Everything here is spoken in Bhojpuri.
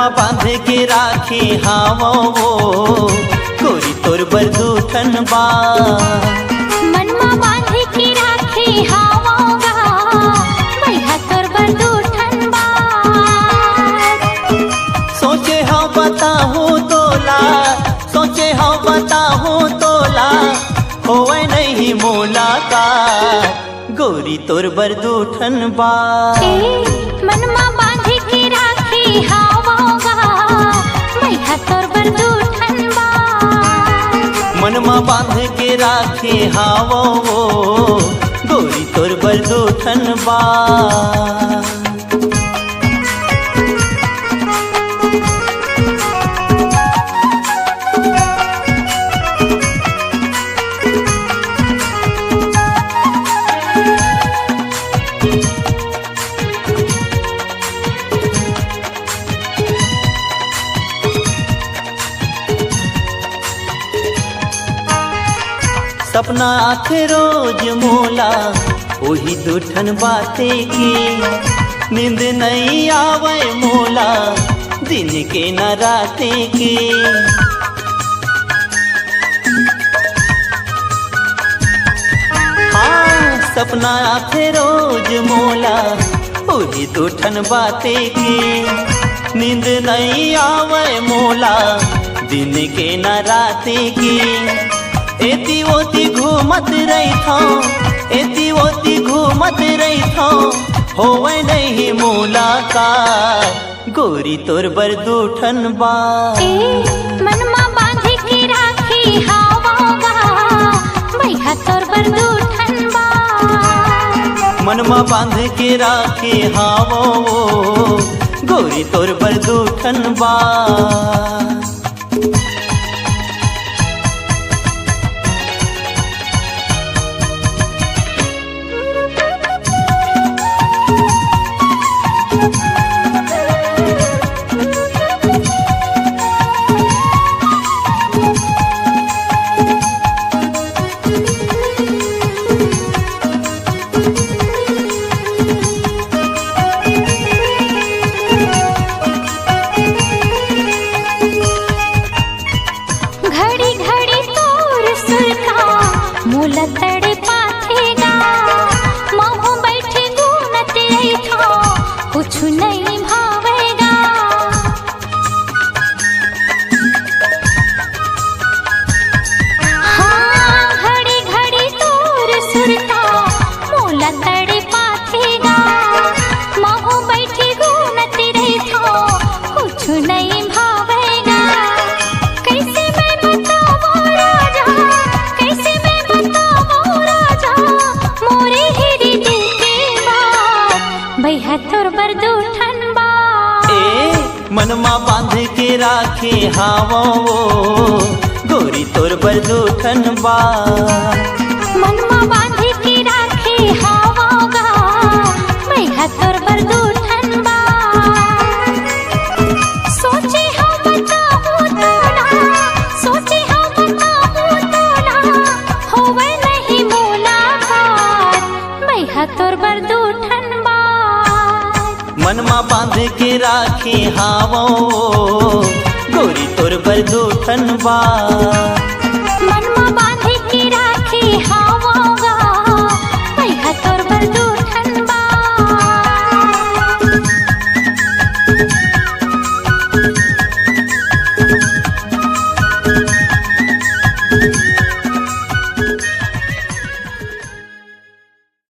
मनमा बांध के राखे हावो गोरी तोर बरदूठन बा। मनमा बांध के राखे हावोगा भैया तोर बरदूठन बा। सोचे हाँ बताहूँ तोला, सोचे हाँ बताहूँ तोला होवे नहीं मुलाकात गोरी तोर बरदूठन बा। मनमा बांध के राखे हावोगा भैया तोर बरदूठन बा। मनमा बांध के राखे हावो गोरी तोर बरदूठन बा। सपना आखे रोज मोला वही दूठन बाते की नींद नहीं आवे मोला दिन के न राते के। हाँ सपना आखे रोज मोला वही दूठन बाते की नींद नहीं आवे मोला दिन के न राते की। एती ओती घूमत रही था, एती ओती घूमत रही था होवे नहीं मुलाकात गोरी तोर बरदूठन बा। मनमा बांध के राखे हावोगा भैया तोर बरदूठन बा। मनमा बांध के राखे हावो गोरी तोर बरदूठन बा। मोला तड़े पाथेगा महू बैठे गुनत था कुछ नहीं भावेगा। हाँ घड़ी घड़ी तोर सुरता मोला तड़े पाथेगा महू बैठे गुनत था कुछ नहीं भावेगा। कैसे मैं बताऊँ राजा, कैसे भैया तोर बरदूठन बा। मनमा बांध के राखे हावो गोरी तोर बरदूठन बा। मनमा बांध के राखे हावोगा भैया तोर बरदूठन बा। सोचे हाँ बताऊँ तोला, सोचे हाँ बताऊँ तोला होवे नहीं मुलाकात भैया तोर बरदूठन बा। मनमा बांध के राखे हावो गोरी तोर बरदूठन बा।